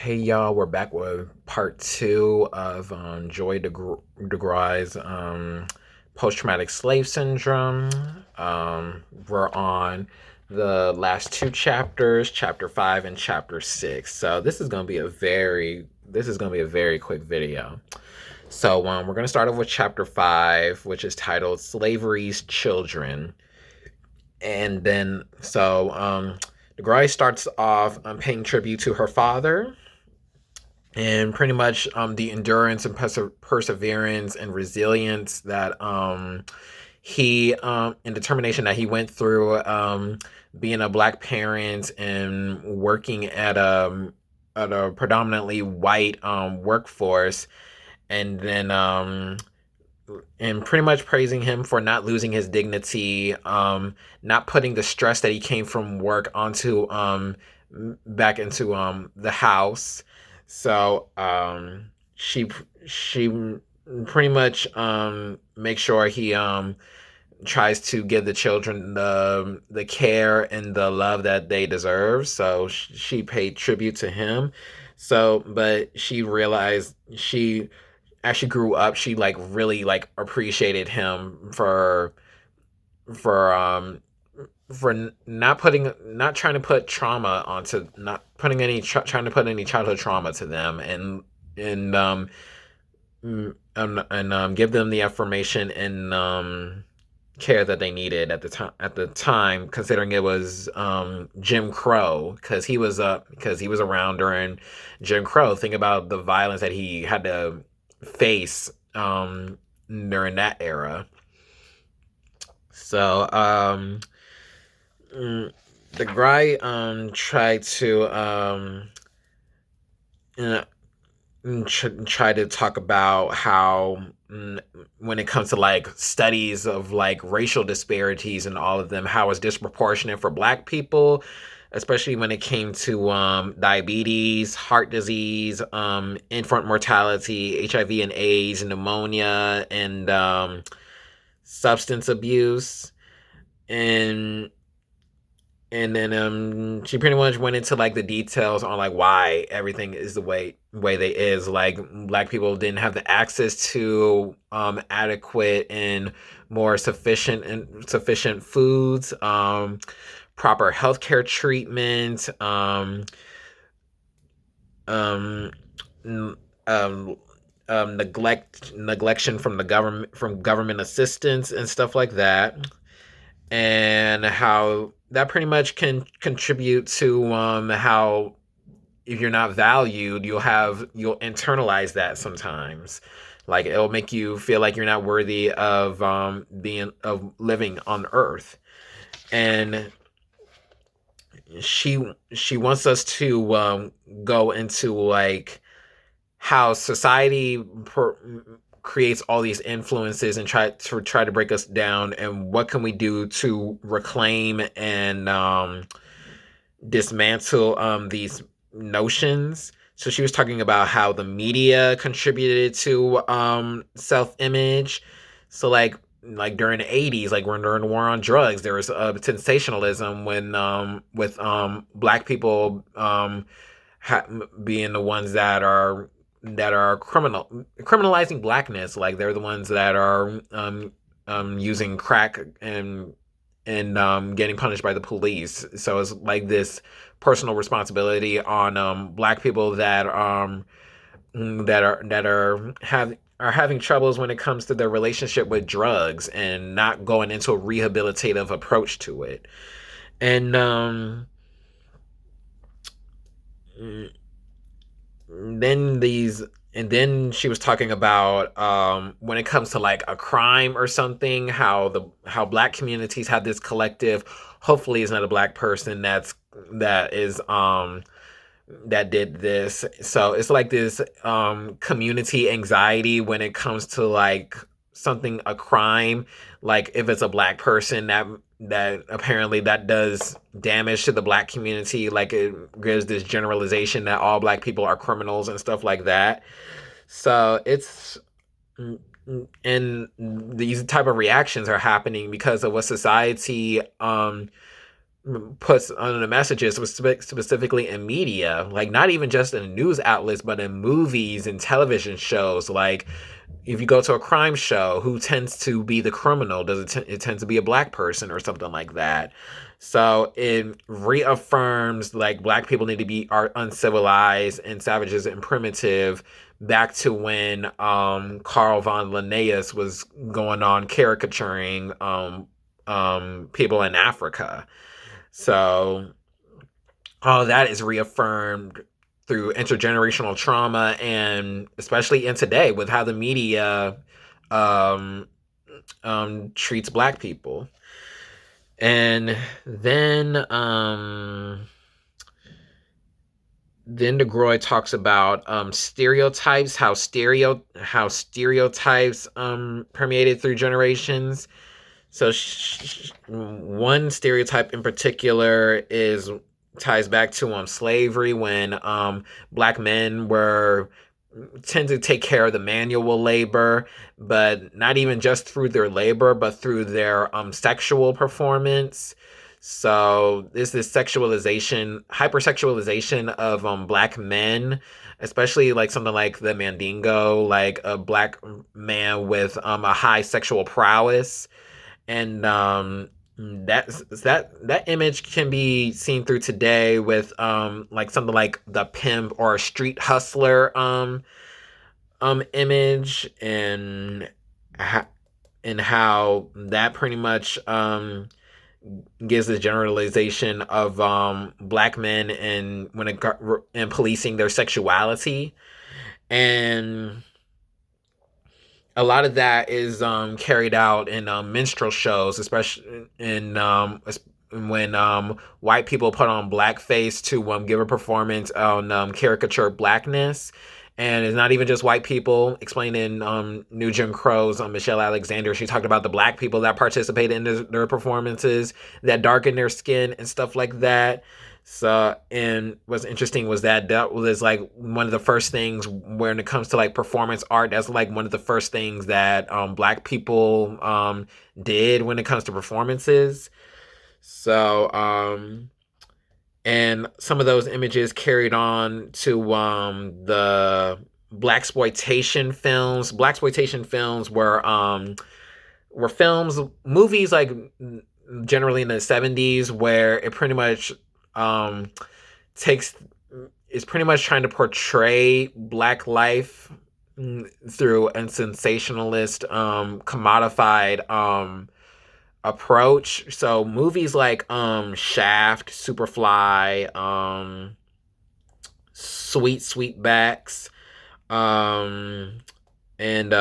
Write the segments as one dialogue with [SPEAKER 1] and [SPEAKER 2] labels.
[SPEAKER 1] Hey y'all, we're back with part two of Joy DeGruy's post-traumatic slave syndrome. We're on the last two chapters, chapter 5 and chapter 6. So this is gonna be a very quick video. So we're gonna start off with chapter 5, which is titled "Slavery's Children." And then DeGruy starts off paying tribute to her father, and pretty much the endurance and perseverance and resilience that he and determination that he went through, being a black parent and working at a predominantly white workforce, and then and pretty much praising him for not losing his dignity, not putting the stress that he came from work onto back into the house. So she pretty much makes sure he tries to give the children the care and the love that they deserve. So she paid tribute to him. So, but she realized she as she grew up, she like really like appreciated him for not trying to put trauma onto not putting any trying to put any childhood trauma to them, and give them the information and care that they needed at the time, considering it was Jim Crow, because he was around during Jim Crow. Think about the violence that he had to face during that era. So the guy tried to uh, try to talk about how, when it comes to like studies of like racial disparities and all of them, how it's disproportionate for black people, especially when it came to diabetes, heart disease, infant mortality, HIV and AIDS, pneumonia, and substance abuse. And then she pretty much went into like the details on like why everything is the way they is. Like, black people didn't have the access to adequate and more sufficient foods, proper healthcare treatment, um, um, neglection from the government assistance and stuff like that, and how that pretty much can contribute to how, if you're not valued, you'll internalize that sometimes. Like, it'll make you feel like you're not worthy of living on Earth. And she wants us to go into like how society creates all these influences and try to break us down, and what can we do to reclaim and dismantle these notions. So she was talking about how the media contributed to self-image. So like during the 80s, like when during the war on drugs, there was sensationalism when with black people being the ones that are criminalizing blackness. Like, they're the ones that are using crack and getting punished by the police. So it's like this personal responsibility on black people that are having troubles when it comes to their relationship with drugs and not going into a rehabilitative approach to it. And then these and then she was talking about when it comes to like a crime or something, how black communities have this collective, hopefully it's not a black person that is that did this. So it's like this community anxiety when it comes to like something, a crime. Like, if it's a black person that apparently that does damage to the black community, like, it gives this generalization that all black people are criminals and stuff like that. So it's and these type of reactions are happening because of what society puts on the messages specifically in media, like not even just in news outlets, but in movies and television shows. Like if you go to a crime show, who tends to be the criminal? Does it tends to be a black person or something like that? So it reaffirms like black people need to be are uncivilized and savages and primitive, back to when Carl von Linnaeus was going on caricaturing people in Africa. So all that is reaffirmed through intergenerational trauma, and especially in today with how the media um, treats black people. And then DeGruy talks about stereotypes, how stereotypes permeated through generations. So one stereotype in particular is ties back to slavery, when black men were tend to take care of the manual labor, but not even just through their labor, but through their sexual performance. So there's this sexualization, hypersexualization of black men, especially like something like the Mandingo, like a black man with a high sexual prowess. And that image can be seen through today with like something like the pimp or a street hustler image, and how that pretty much gives the generalization of black men and when it got in policing their sexuality. And a lot of that is carried out in minstrel shows, especially in when white people put on blackface to give a performance on caricature blackness. And it's not even just white people. Explained in New Jim Crow's Michelle Alexander, she talked about the black people that participated in their performances, that darkened their skin and stuff like that. So, and what's interesting was that was like one of the first things when it comes to like performance art. That's like one of the first things that black people did when it comes to performances. So, and some of those images carried on to the black exploitation films were films, movies like generally in the 70s, where it pretty much um, takes is pretty much trying to portray black life through a sensationalist, commodified approach. So movies like Shaft, Superfly, Sweetbacks, um, and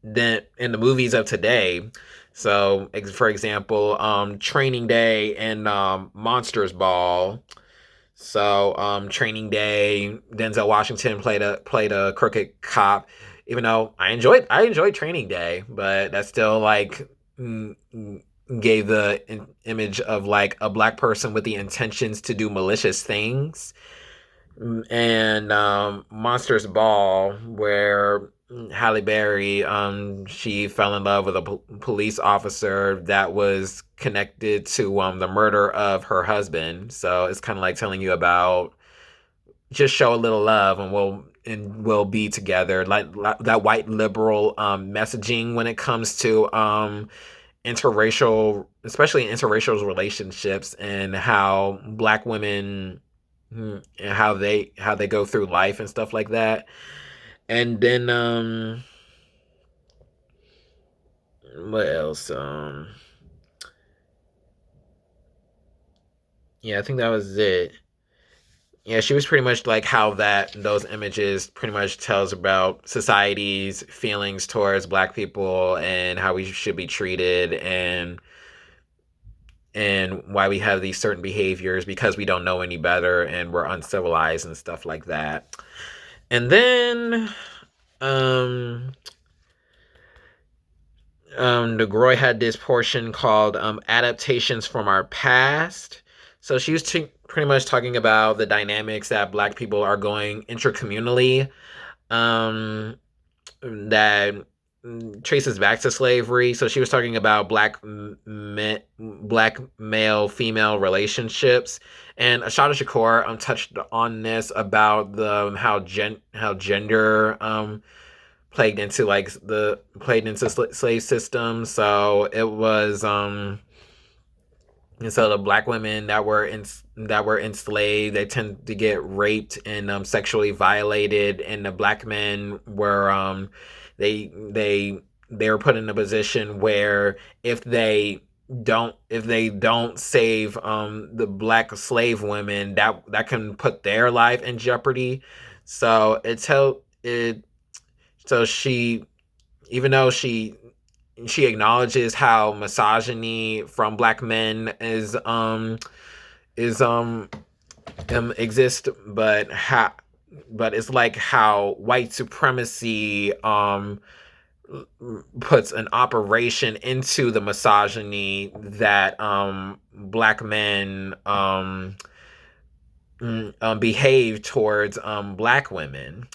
[SPEAKER 1] then in the movies of today. So, for example, Training Day and Monsters Ball. So, Training Day, Denzel Washington played a crooked cop. Even though I enjoyed Training Day, but that still like gave the image of like a black person with the intentions to do malicious things. And Monsters Ball, where Halle Berry, she fell in love with a police officer that was connected to the murder of her husband. So it's kind of like telling you about just show a little love and we'll be together. Like that white liberal messaging when it comes to interracial, especially interracial relationships, and how black women and how they go through life and stuff like that. And then what else? Yeah, I think that was it. Yeah, she was pretty much like how that those images pretty much tells about society's feelings towards black people and how we should be treated, and why we have these certain behaviors because we don't know any better and we're uncivilized and stuff like that. And then um DeGruy had this portion called Adaptations from Our Past. So she was pretty much talking about the dynamics that black people are going intercommunally, that traces back to slavery. So she was talking about black male female relationships, and Ashada Shakur touched on this about the how gender played into slave systems. So it was and so the black women that were enslaved, they tend to get raped and sexually violated, and the black men were they they they were put in a position where if they don't save the black slave women, that can put their life in jeopardy. So it so she even though she acknowledges how misogyny from black men is exist, but it's like how white supremacy puts an operation into the misogyny that black men behave towards black women.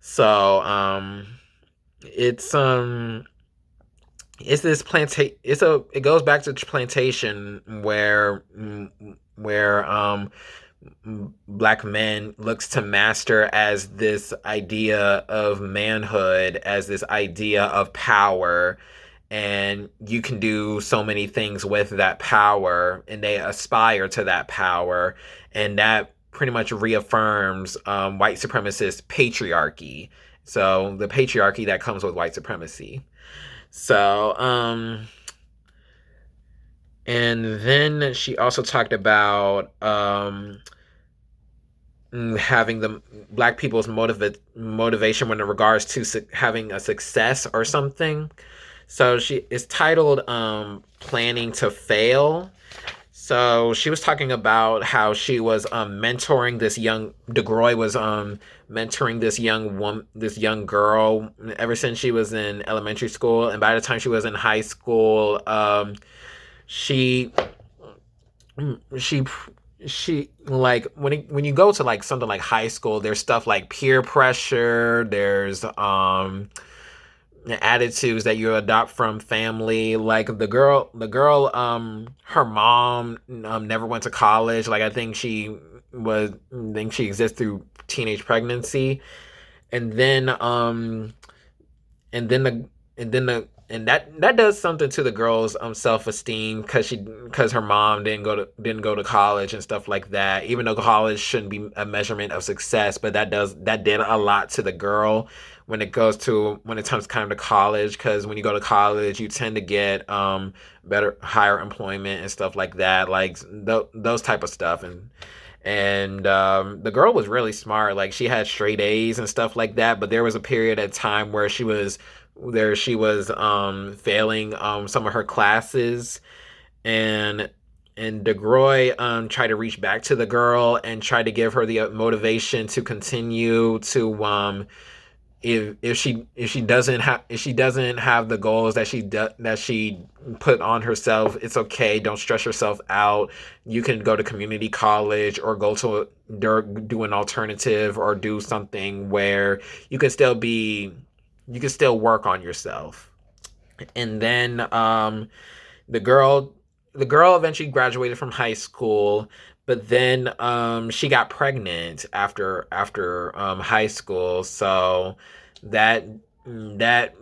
[SPEAKER 1] So it's it's this it goes back to plantation where black men looks to master as this idea of manhood, as this idea of power, and you can do so many things with that power, and they aspire to that power, and that pretty much reaffirms white supremacist patriarchy. So the patriarchy that comes with white supremacy. So, and then she also talked about having the black people's motivation when it regards to having a success or something. So she is titled "Planning to Fail." So she was talking about how she was mentoring this young DeGruy was mentoring this young girl ever since she was in elementary school, and by the time she was in high school, she she she like when you go to like something like high school, there's stuff like peer pressure, there's attitudes that you adopt from family. Like the girl her mom never went to college. Like I think she exists through teenage pregnancy, and then and then the and then the and that does something to the girl's self-esteem, because her mom didn't go to college and stuff like that, even though college shouldn't be a measurement of success. But that did a lot to the girl when it comes time to college, because when you go to college you tend to get higher employment and stuff like that, like those type of stuff. And the girl was really smart. Like she had straight A's and stuff like that. But there was a period of time where she was failing some of her classes, and DeGruy tried to reach back to the girl and try to give her the motivation to continue to if she doesn't have the goals that she put on herself, it's okay. Don't stress yourself out. You can go to community college or do an alternative, or do something where you can still work on yourself. And then the girl eventually graduated from high school, but then she got pregnant after high school. So that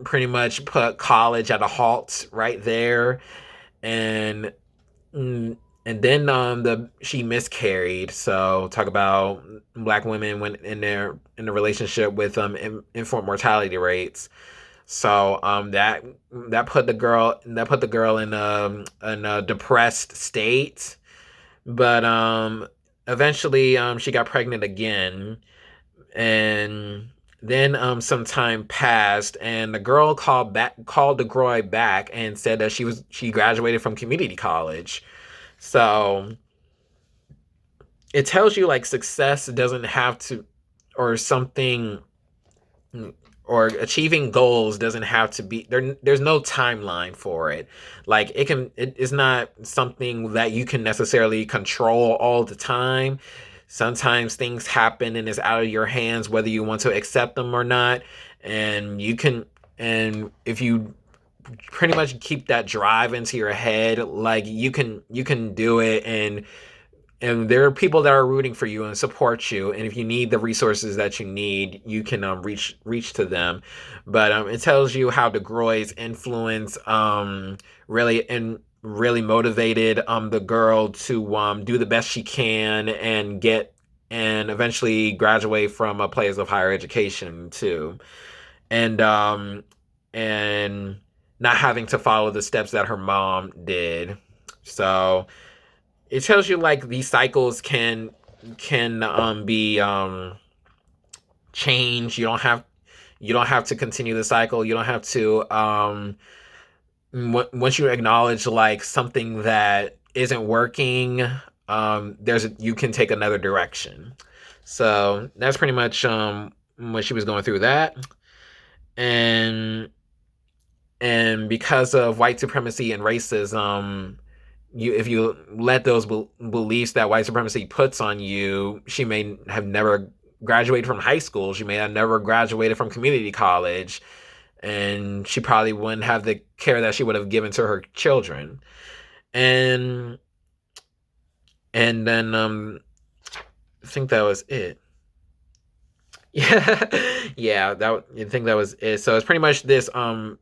[SPEAKER 1] pretty much put college at a halt right there. And and then she miscarried. So talk about black women when in a relationship with infant mortality rates. So that put the girl in a depressed state. But eventually she got pregnant again, and then some time passed, and the girl called DeGruy back and said that she graduated from community college. So it tells you like success doesn't have to, or something, or achieving goals doesn't have to be there. There's no timeline for it. Like it is not something that you can necessarily control all the time. Sometimes things happen and it's out of your hands whether you want to accept them or not. And if you pretty much keep that drive into your head, like you can do it, and there are people that are rooting for you and support you, and if you need the resources that you need, you can reach to them. But it tells you how DeGruy's influence really motivated the girl to do the best she can and eventually graduate from a place of higher education too, and not having to follow the steps that her mom did. So it tells you like these cycles can be changed. You don't have to continue the cycle. You don't have to once you acknowledge like something that isn't working, you can take another direction. So that's pretty much when she was going through that. And because of white supremacy and racism, if you let those beliefs that white supremacy puts on you, she may have never graduated from high school. She may have never graduated from community college, and she probably wouldn't have the care that she would have given to her children. And then I think that was it. Yeah, yeah. I think that was it. So it's pretty much this how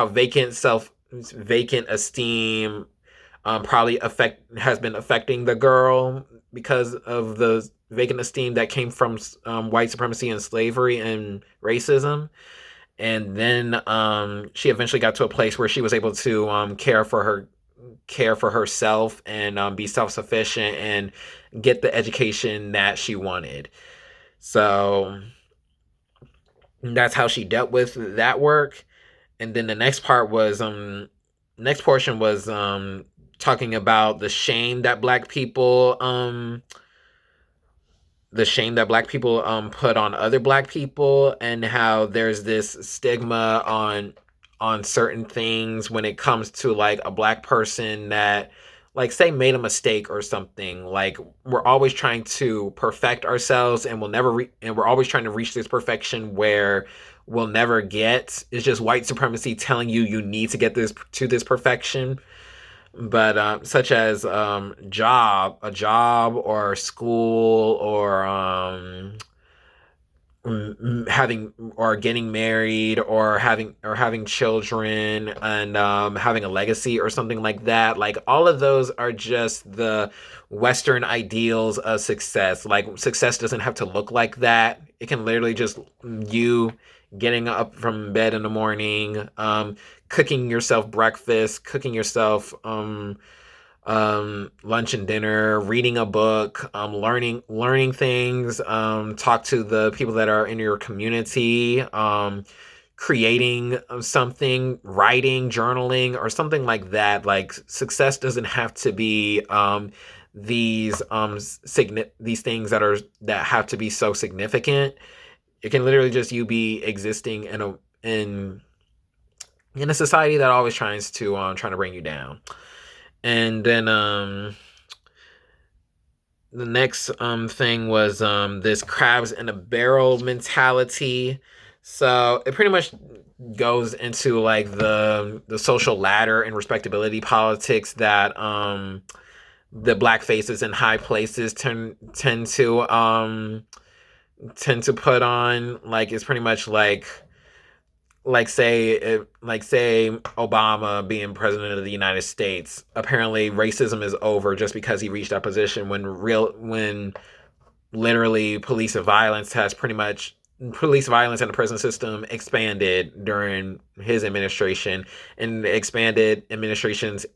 [SPEAKER 1] vacant esteem probably has been affecting the girl because of the vacant esteem that came from white supremacy and slavery and racism. And then she eventually got to a place where she was able to care for herself and be self sufficient and get the education that she wanted. So that's how she dealt with that work. And then the next portion was talking about the shame that black people put on other black people, and how there's this stigma on certain things when it comes to like a black person that like say made a mistake or something. Like we're always trying to perfect ourselves, and we're always trying to reach this perfection where we'll never get. It's just white supremacy telling you need to get this perfection. But such as a job or school or having or getting married or having children and having a legacy or something like that. Like all of those are just the Western ideals of success. Like success doesn't have to look like that. It can literally just you getting up from bed in the morning, cooking yourself breakfast, cooking yourself lunch and dinner, reading a book, learning things, talk to the people that are in your community, creating something, writing, journaling, or something like that. Like success doesn't have to be these things that have to be so significant. It can literally just you be existing in a society that always trying to bring you down. And then the next thing was this crabs in a barrel mentality. So it pretty much goes into like the social ladder and respectability politics that the black faces in high places tend to put on. Like it's pretty much like say Obama being president of the United States. Apparently racism is over just because he reached that position, when literally police violence in the prison system expanded during his administration, and expanded administrations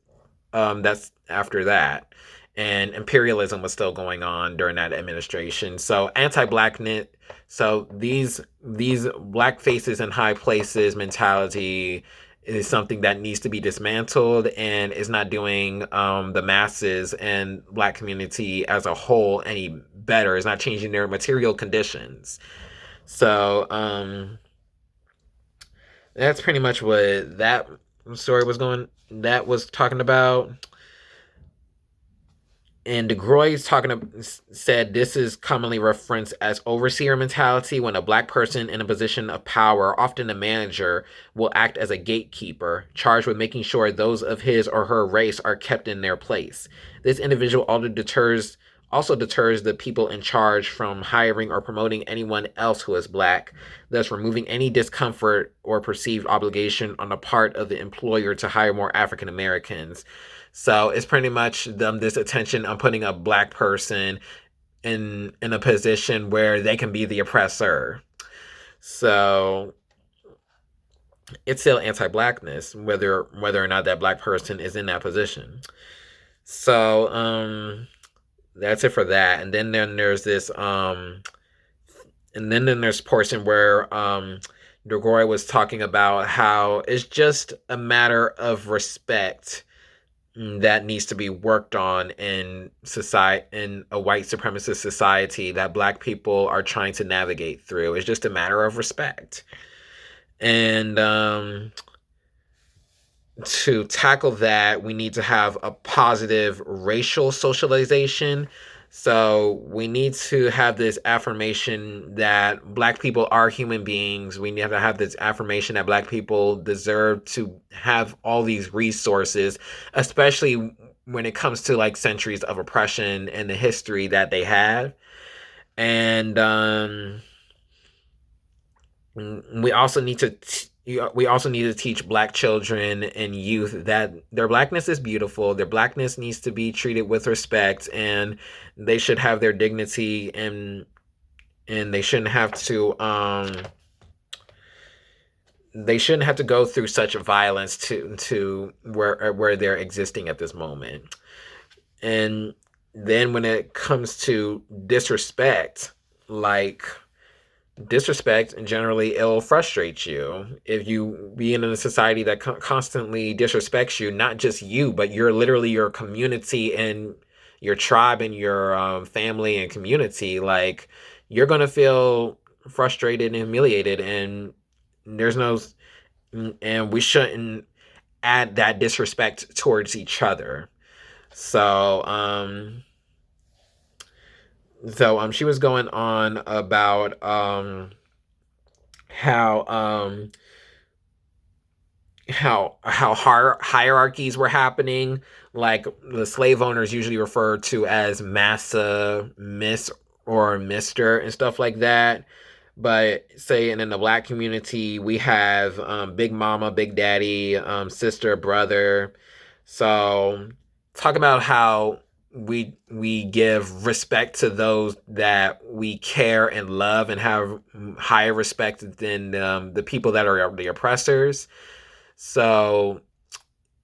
[SPEAKER 1] that's after that. And imperialism was still going on during that administration. So anti-blackness, so these black faces in high places mentality is something that needs to be dismantled, and is not doing the masses and black community as a whole any better. It's not changing their material conditions. So that's pretty much what that story was talking about. And DeGruy said this is commonly referenced as overseer mentality, when a black person in a position of power, often a manager, will act as a gatekeeper, charged with making sure those of his or her race are kept in their place. This individual also deters the people in charge from hiring or promoting anyone else who is black, thus removing any discomfort or perceived obligation on the part of the employer to hire more African Americans. So it's pretty much this attention on putting a black person in a position where they can be the oppressor. So it's still anti-blackness, whether or not that black person is in that position. So that's it for that. And then there's this and then there's portion where DeGruy was talking about how it's just a matter of respect that needs to be worked on in society, in a white supremacist society that black people are trying to navigate through. It's just a matter of respect. And to tackle that, we need to have a positive racial socialization. So we need to have this affirmation that black people are human beings. We need to have this affirmation that black people deserve to have all these resources, especially when it comes to like centuries of oppression and the history that they have. And we also need to teach black children and youth that their blackness is beautiful. Their blackness needs to be treated with respect, and they should have their dignity, and they shouldn't have to go through such violence to where they're existing at this moment. And then when it comes to disrespect, disrespect generally it'll frustrate you if you be in a society that constantly disrespects you, not just you, but literally your community and your tribe and your family and community. Like, you're gonna feel frustrated and humiliated, and there's no and we shouldn't add that disrespect towards each other. So she was going on about how hierarchies were happening, like the slave owners usually referred to as massa, miss, or mister and stuff like that. But say, and in the black community, we have big mama, big daddy, sister, brother. So talk about how we give respect to those that we care and love and have higher respect than the people that are the oppressors. So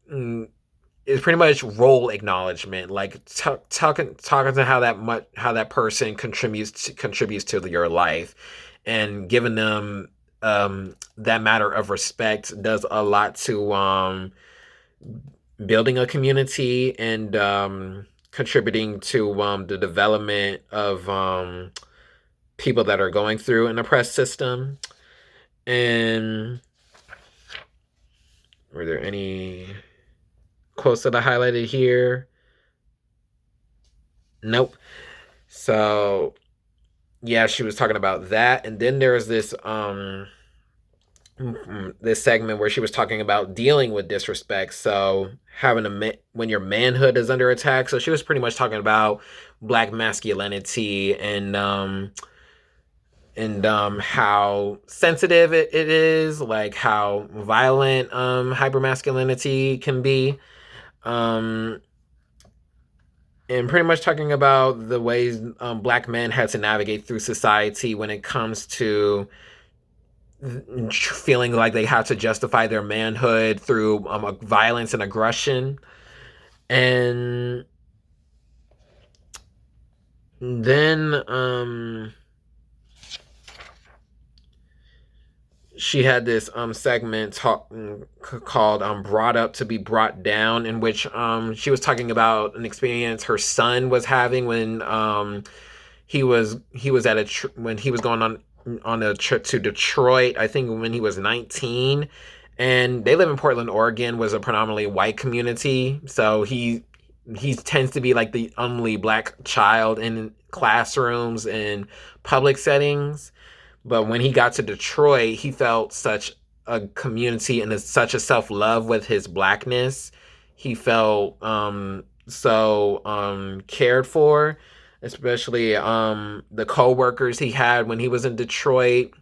[SPEAKER 1] it's pretty much role acknowledgement, like talking to how that person contributes to your life, and giving them that matter of respect does a lot to building a community and contributing to the development of people that are going through an oppressed system. And were there any quotes that I highlighted here? Nope. So yeah, she was talking about that. And then there's this segment where she was talking about dealing with disrespect. So when your manhood is under attack. So she was pretty much talking about black masculinity and how sensitive it is, like how violent hypermasculinity can be. And pretty much talking about the ways black men had to navigate through society when it comes to feeling like they have to justify their manhood through violence and aggression. And then she had this segment called "Brought Up to Be Brought Down," in which she was talking about an experience her son was having when he was when he was going on a trip to Detroit, I think when he was 19. And they live in Portland, Oregon, was a predominantly white community. So he he tends to be like the only black child in classrooms and public settings. But when he got to Detroit, he felt such a community and such a self love with his blackness. He felt cared for, especially the co-workers he had when he was in Detroit.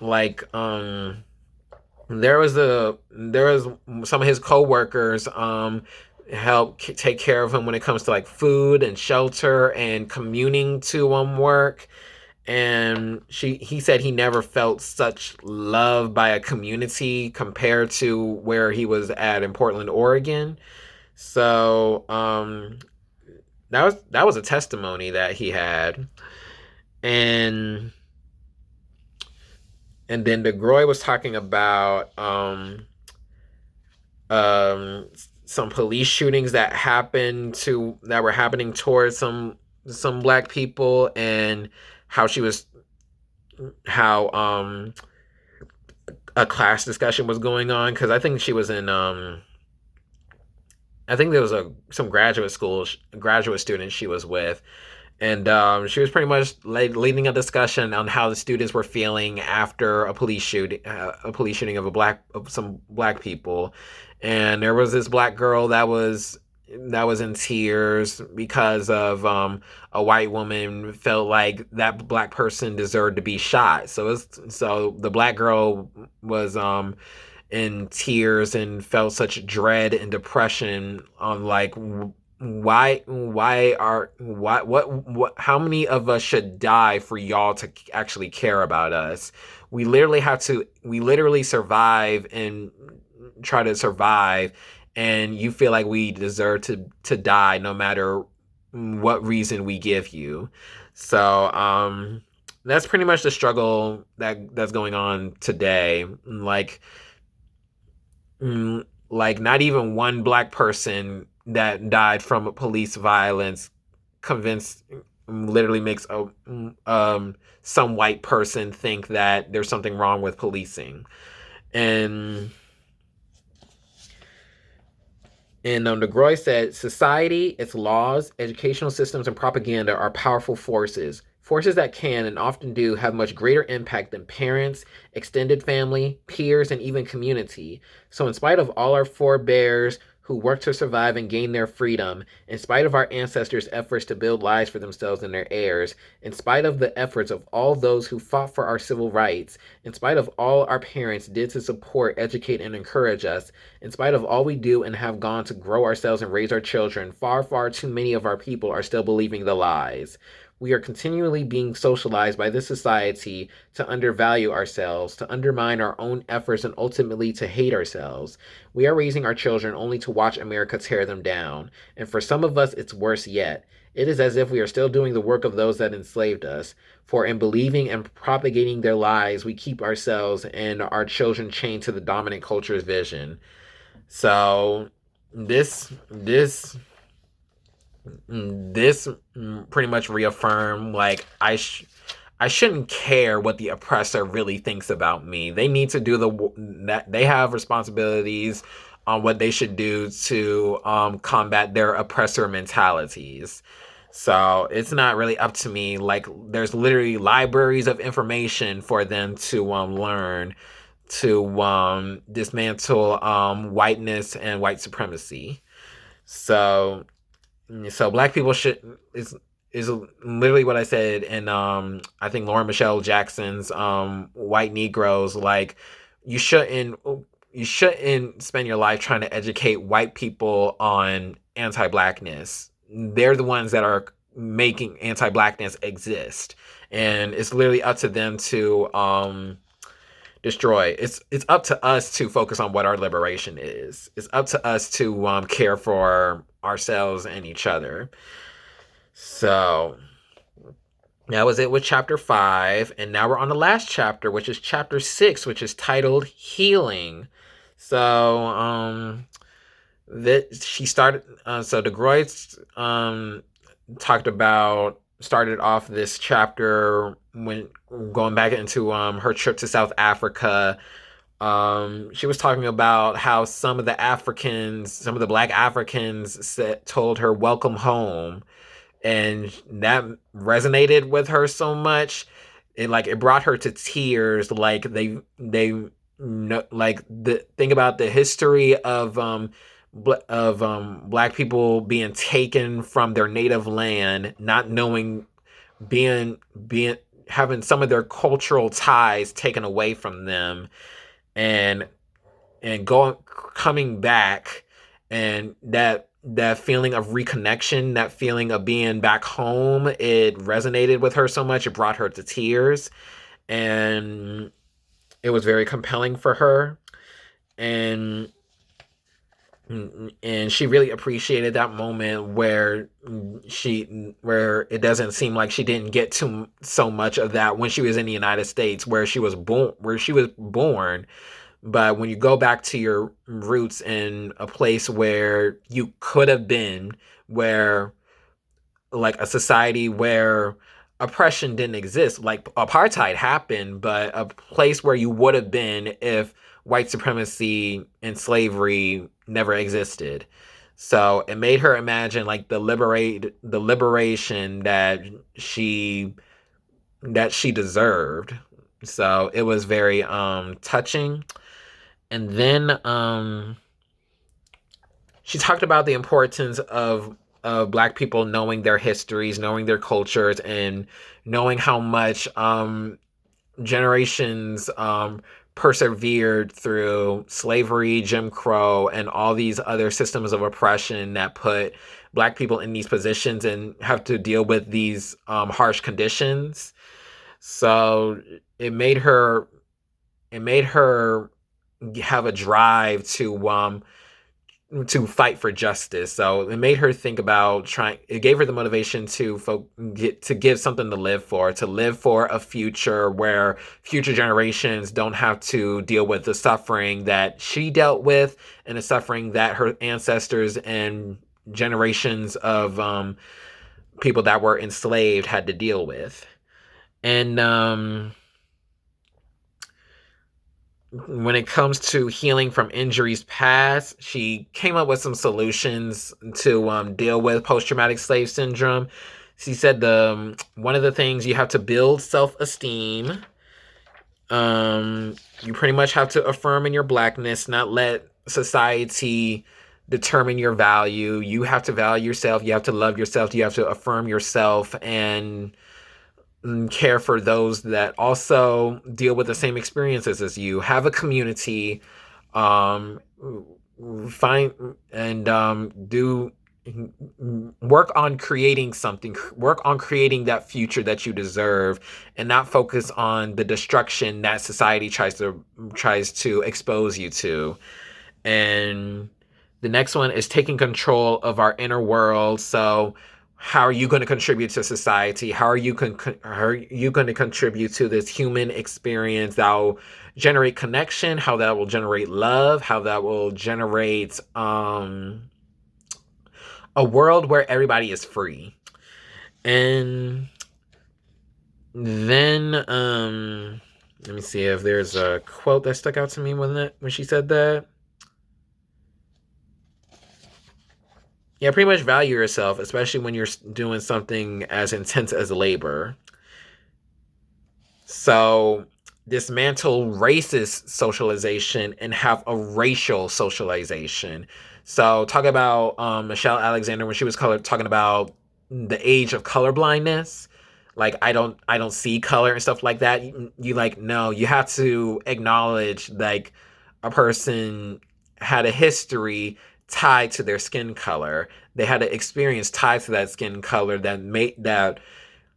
[SPEAKER 1] Like there was some of his co-workers help take care of him when it comes to like food and shelter and commuting to work. And he said he never felt such love by a community compared to where he was at in Portland, Oregon. So that was a testimony that he had. and and then DeGruy was talking about um, some police shootings that were happening towards some black people, and how she was how a class discussion was going on, because I think she was in I think there was some graduate students she was with, and she was pretty much leading a discussion on how the students were feeling after a police shooting of some black people. And there was this black girl that was in tears because of a white woman felt like that black person deserved to be shot. So the black girl was in tears and felt such dread and depression on like what how many of us should die for y'all to actually care about us. We literally survive and try to survive, and you feel like we deserve to die no matter what reason we give you. So that's pretty much the struggle that's going on today. Like not even one black person that died from police violence convinced literally makes some white person think that there's something wrong with policing. And DeGruy said, society, its laws, educational systems, and propaganda are powerful forces. Forces that can and often do have much greater impact than parents, extended family, peers, and even community. So, in spite of all our forebears who worked to survive and gain their freedom, in spite of our ancestors' efforts to build lives for themselves and their heirs, in spite of the efforts of all those who fought for our civil rights, in spite of all our parents did to support, educate, and encourage us, in spite of all we do and have gone to grow ourselves and raise our children, far, far too many of our people are still believing the lies. We are continually being socialized by this society to undervalue ourselves, to undermine our own efforts, and ultimately to hate ourselves. We are raising our children only to watch America tear them down. And for some of us, it's worse yet. It is as if we are still doing the work of those that enslaved us. For in believing and propagating their lies, we keep ourselves and our children chained to the dominant culture's vision. So this pretty much reaffirmed like I shouldn't care what the oppressor really thinks about me. They need to do that. They have responsibilities on what they should do to combat their oppressor mentalities. So it's not really up to me. Like there's literally libraries of information for them to learn to dismantle whiteness and white supremacy. So black people should is literally what I said in I think Lauren Michelle Jackson's White Negroes. Like you shouldn't spend your life trying to educate white people on anti-blackness. They're the ones that are making anti-blackness exist, and it's literally up to them to destroy. It's up to us to focus on what our liberation is. It's up to us to care for ourselves and each other. So that was it with chapter 5, and now we're on the last chapter, which is chapter 6, which is titled Healing. So that she started. So DeGruy started off this chapter when going back into her trip to South Africa, She was talking about how some of the black Africans told her "Welcome home," and that resonated with her so much. It brought her to tears. Like they know, like the thing about the history of black people being taken from their native land, not knowing, being having some of their cultural ties taken away from them, and going coming back, and that feeling of reconnection, that feeling of being back home, it resonated with her so much, it brought her to tears, and it was very compelling for her, and she really appreciated that moment where it doesn't seem like she didn't get to so much of that when she was in the United States, where she was born. But when you go back to your roots in a place where you could have been, where, like, a society where oppression didn't exist, like apartheid happened, but a place where you would have been if white supremacy and slavery never existed. So it made her imagine, like, the liberation that she deserved. So it was very touching. And then she talked about the importance of black people knowing their histories, knowing their cultures, and knowing how much generations persevered through slavery, Jim Crow, and all these other systems of oppression that put black people in these positions and have to deal with these harsh conditions. So it made her it made her have a drive to fight for justice. So it made her think about trying. It gave her the motivation to give something to live for a future where future generations don't have to deal with the suffering that she dealt with, and the suffering that her ancestors and generations of people that were enslaved had to deal with. And when it comes to healing from injuries past, she came up with some solutions to deal with post-traumatic slave syndrome. She said one of the things, you have to build self-esteem. You pretty much have to affirm in your blackness, not let society determine your value. You have to value yourself. You have to love yourself. You have to affirm yourself and care for those that also deal with the same experiences as you. Have a community. Um, find and do work on creating something. Work on creating that future that you deserve, and not focus on the destruction that society tries to expose you to. And the next one is taking control of our inner world. So how are you going to contribute to society? How are you going to contribute to this human experience that will generate connection? How that will generate love? How that will generate a world where everybody is free? And then let me see if there's a quote that stuck out to me when she said that. Yeah, pretty much value yourself, especially when you're doing something as intense as labor. So dismantle racist socialization and have a racial socialization. So talk about Michelle Alexander when she was talking about the age of colorblindness. Like, I don't see color and stuff like that. You like, no, you have to acknowledge, like, a person had a history tied to their skin color. They had an experience tied to that skin color that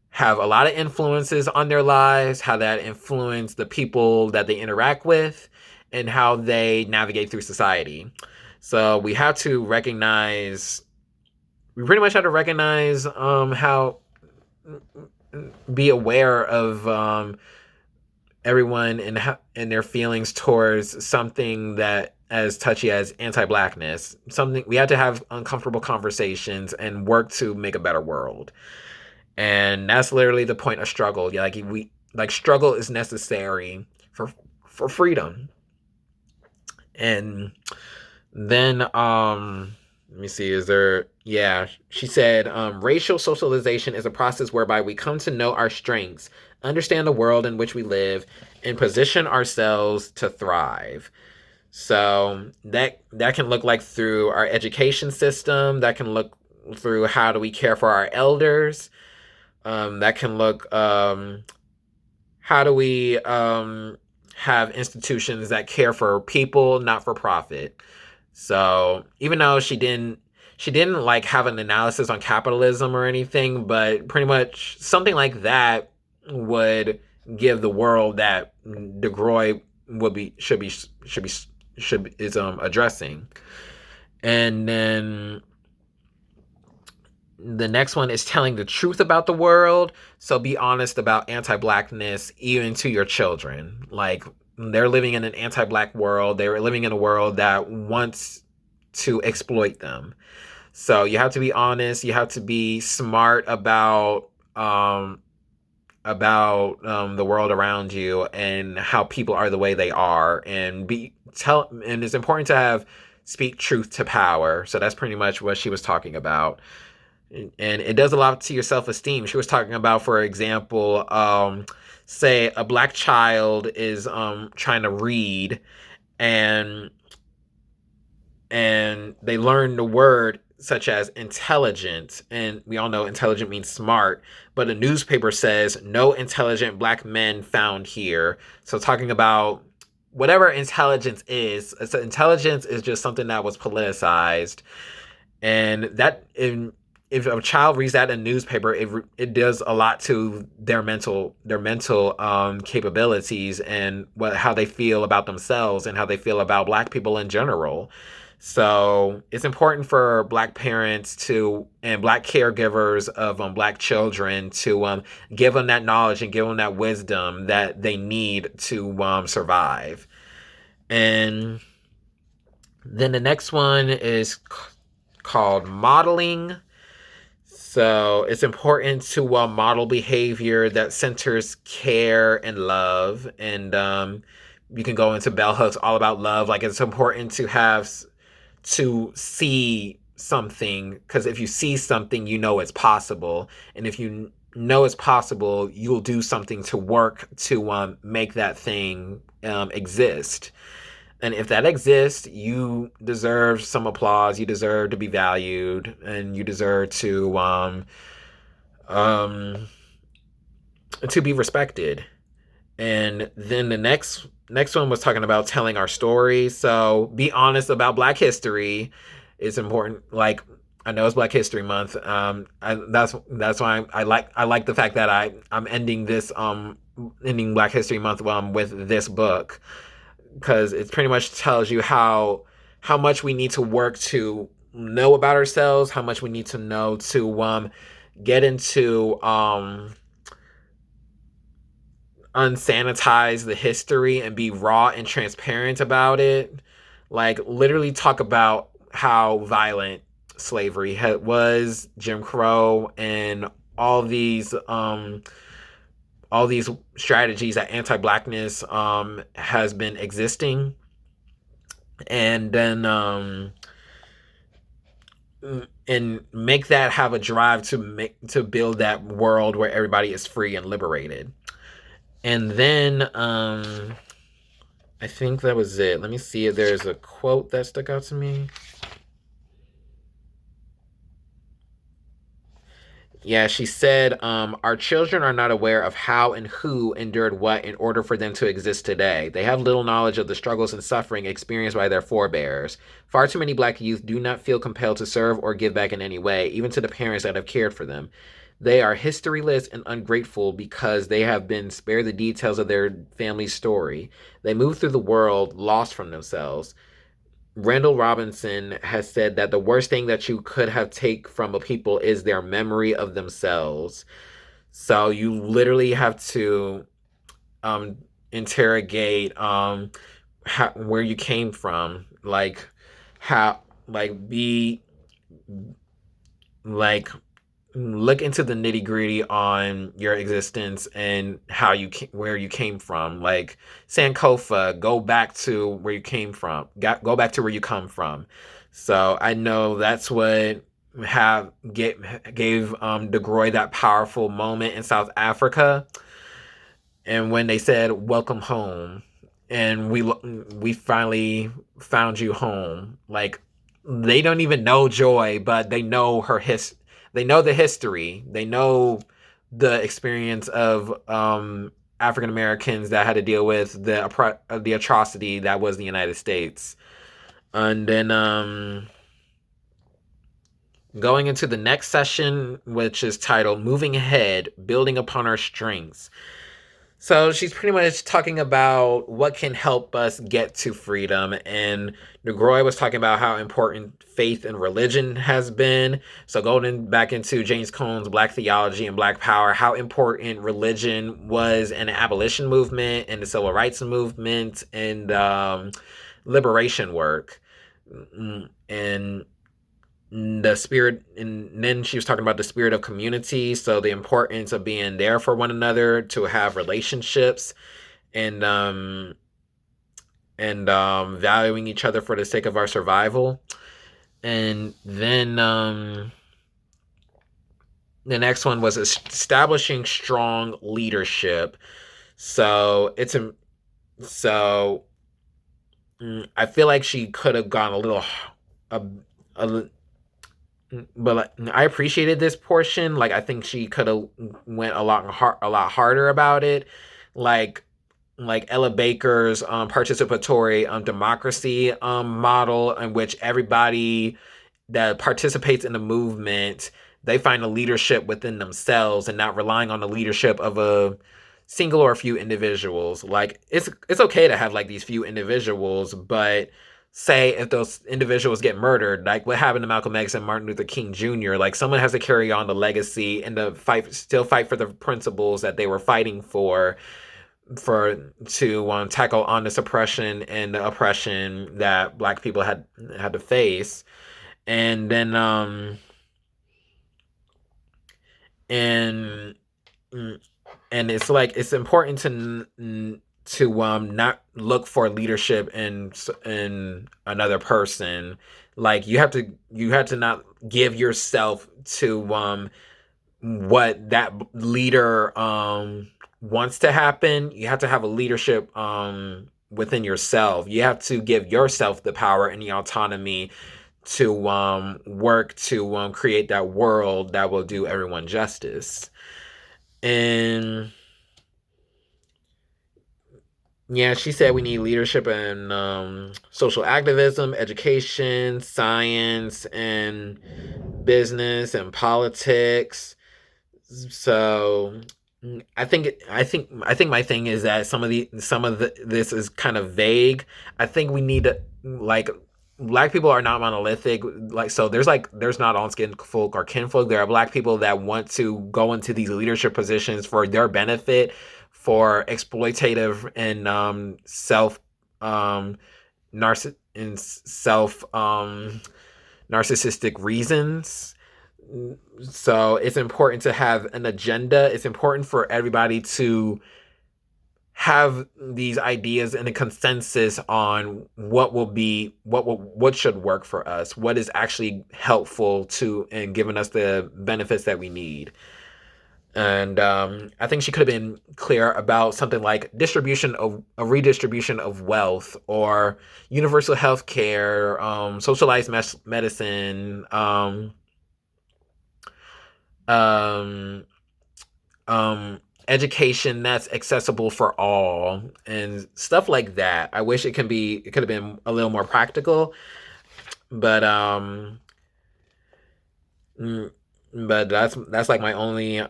[SPEAKER 1] have a lot of influences on their lives, how that influence the people that they interact with, and how they navigate through society. So we pretty much have to recognize how be aware of everyone and their feelings towards something that as touchy as anti-blackness. Something we had to have uncomfortable conversations and work to make a better world. And that's literally the point of struggle. Struggle is necessary for freedom. And then let me see, is there, yeah, she said, racial socialization is a process whereby we come to know our strengths, understand the world in which we live, and position ourselves to thrive. So that can look like through our education system. That can look through how do we care for our elders. That can look how do we have institutions that care for people, not for profit. So even though she didn't like have an analysis on capitalism or anything, but pretty much something like that would give the world that DeGruy would be should is addressing. And then the next one is telling the truth about the world. So be honest about anti-blackness even to your children. Like, they're living in an anti-black world. They're living in a world that wants to exploit them. So you have to be honest. You have to be smart about the world around you and how people are the way they are, and it's important to have speak truth to power. So that's pretty much what she was talking about. And it does a lot to your self-esteem. She was talking about, for example, say a black child is trying to read, and they learn the word such as intelligent, and we all know intelligent means smart, but a newspaper says no intelligent black men found here. So talking about whatever intelligence is, so intelligence is just something that was politicized, and if a child reads that in a newspaper, it does a lot to their mental capabilities, and how they feel about themselves and how they feel about black people in general. So it's important for black parents to and black caregivers of black children to give them that knowledge and give them that wisdom that they need to survive. And then the next one is called modeling. So it's important to model behavior that centers care and love. And you can go into bell hooks all about love. Like, it's important to see something, because if you see something, you know it's possible. And if you know it's possible, you'll do something to work to make that thing exist. And if that exists, you deserve some applause. You deserve to be valued, and you deserve um, to be respected. And then the next one was talking about telling our story. So be honest about Black history. It's important. Like, I know it's Black History Month. That's why I like the fact that I'm ending Black History Month with this book, because it pretty much tells you how much we need to work to know about ourselves, how much we need to know to get into unsanitize the history and be raw and transparent about it. Like, literally talk about how violent slavery was, Jim Crow, and all these strategies that anti-blackness has been existing. And then and make that have a drive to build that world where everybody is free and liberated. And then I think that was it. Let me see if there's a quote that stuck out to me. Yeah, she said, our children are not aware of how and who endured what in order for them to exist today. They have little knowledge of the struggles and suffering experienced by their forebears. Far too many black youth do not feel compelled to serve or give back in any way, even to the parents that have cared for them. They are historyless and ungrateful because they have been spared the details of their family's story. They move through the world lost from themselves. Randall Robinson has said that the worst thing that you could have take from a people is their memory of themselves. So you literally have to interrogate where you came from, like how like be like look into the nitty gritty on your existence and where you came from. Like Sankofa, go back to where you came from. Go back to where you come from. So I know that's what gave DeGruy that powerful moment in South Africa, and when they said "Welcome home," and we finally found you home. Like they don't even know Joy, but they know They know the history. They know the experience of African Americans that had to deal with the atrocity that was the United States. And then going into the next session, which is titled "Moving Ahead: Building Upon Our Strengths." So she's pretty much talking about what can help us get to freedom. And DeGruy was talking about how important faith and religion has been. So going back into James Cone's Black Theology and Black Power, how important religion was in the abolition movement and the civil rights movement and liberation work. And the spirit, and then she was talking about the spirit of community, so the importance of being there for one another, to have relationships, and valuing each other for the sake of our survival. And then the next one was establishing strong leadership. So I feel like she could have gone a little a but like, I appreciated this portion. Like I think she could have went a lot harder about it. Like Ella Baker's participatory democracy model, in which everybody that participates in the movement, they find a leadership within themselves and not relying on the leadership of a single or a few individuals. Like it's okay to have like these few individuals, but say if those individuals get murdered, like what happened to Malcolm X and Martin Luther King Jr., like someone has to carry on the legacy and still fight for the principles that they were fighting to tackle on the suppression and the oppression that Black people had to face. And then and and it's like it's important to not look for leadership in another person. Like you have to not give yourself to what that leader wants to happen. You have to have a leadership within yourself. You have to give yourself the power and the autonomy to work to create that world that will do everyone justice. And yeah, she said we need leadership in social activism, education, science, and business and politics. So I think my thing is that this is kind of vague. I think we need to, like, Black people are not monolithic. Like, so there's not all skin folk or kinfolk. There are Black people that want to go into these leadership positions for their benefit, for exploitative and self narcissistic reasons. So it's important to have an agenda. It's important for everybody to have these ideas and a consensus on what should work for us, what is actually helpful to and giving us the benefits that we need. And I think she could have been clear about something like redistribution of wealth, or universal health care, socialized medicine, um, education that's accessible for all, and stuff like that. I wish it could have been a little more practical, but but that's like my only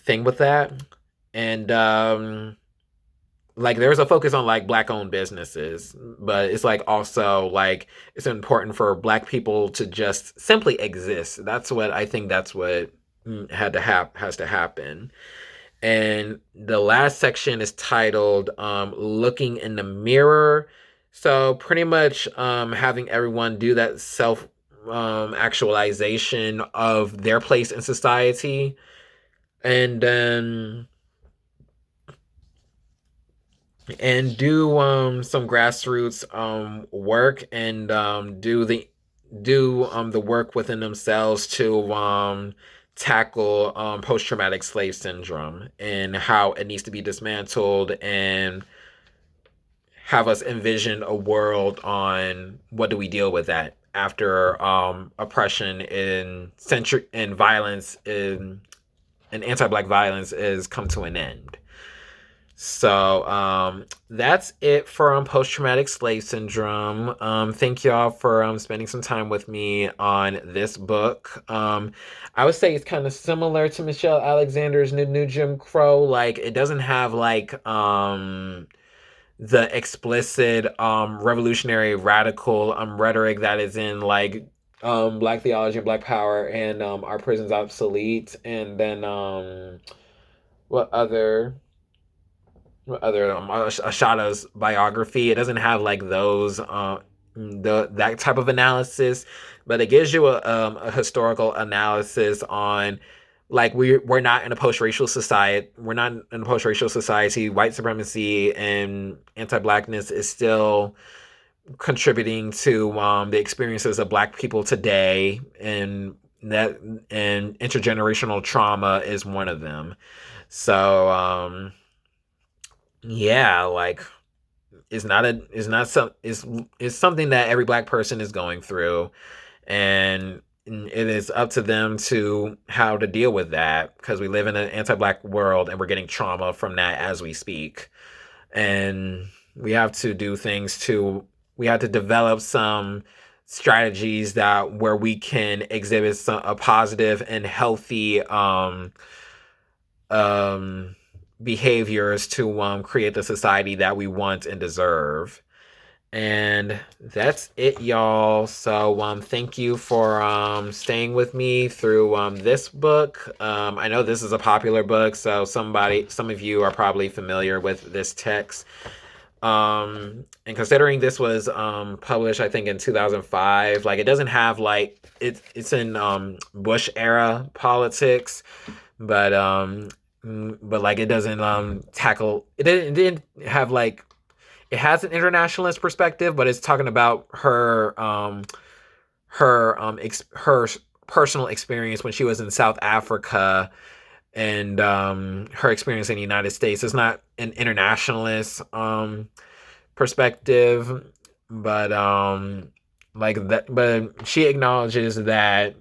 [SPEAKER 1] thing with that. And like there's a focus on like Black owned businesses, but it's like also like it's important for Black people to just simply exist. That's what has to happen. And the last section is titled Looking in the Mirror. So pretty much having everyone do that actualization of their place in society, and then do some grassroots work, and do the work within themselves to tackle post-traumatic slave syndrome and how it needs to be dismantled, and have us envision a world on what do we deal with that after oppression and violence and anti-black violence is come to an end. So that's it for post-traumatic slave syndrome. Thank y'all for spending some time with me on this book. I would say it's kind of similar to Michelle Alexander's New Jim Crow. Like, it doesn't have like the explicit revolutionary radical rhetoric that is in like black theology and black power and our prisons obsolete, and then what other Ashada's biography. It doesn't have like those that type of analysis, but it gives you a historical analysis on like we're not in a post-racial society. We're not in a post-racial society. White supremacy and anti-blackness is still contributing to the experiences of black people today, and intergenerational trauma is one of them. So yeah, like it's something that every black person is going through, and it is up to them to how to deal with that, because we live in an anti-black world and we're getting trauma from that as we speak, and we have to develop some strategies that where we can exhibit a positive and healthy behaviors to create the society that we want and deserve. And that's it, y'all. So thank you for staying with me through this book. I know this is a popular book, so some of you are probably familiar with this text. And considering this was published, I think, in 2005, like it doesn't have like it's in Bush era politics, but like it doesn't tackle it. Didn't have like, it has an internationalist perspective, but it's talking about her her personal experience when she was in South Africa, and her experience in the United States. It's not an internationalist perspective, but like that. But she acknowledges that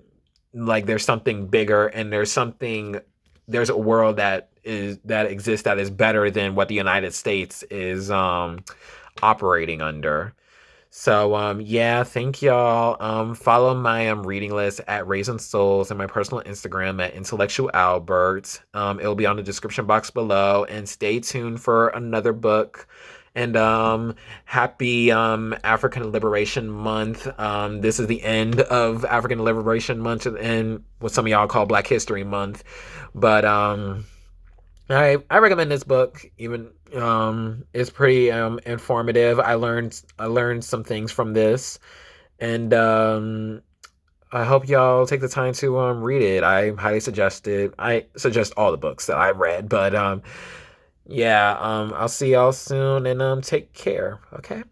[SPEAKER 1] like there's something bigger, and there's a world that exists that is better than what the United States is operating under. So yeah, thank y'all. Follow my reading list at Raisin Souls, and my personal Instagram at Intellectual Albert. It'll be on the description box below, and stay tuned for another book. And happy African Liberation Month. This is the end of African Liberation Month, and what some of y'all call Black History Month. But I recommend this book. Even it's pretty informative. I learned some things from this, and I hope y'all take the time to read it. I highly suggest it. I suggest all the books that I read, but yeah, I'll see y'all soon, and take care. Okay.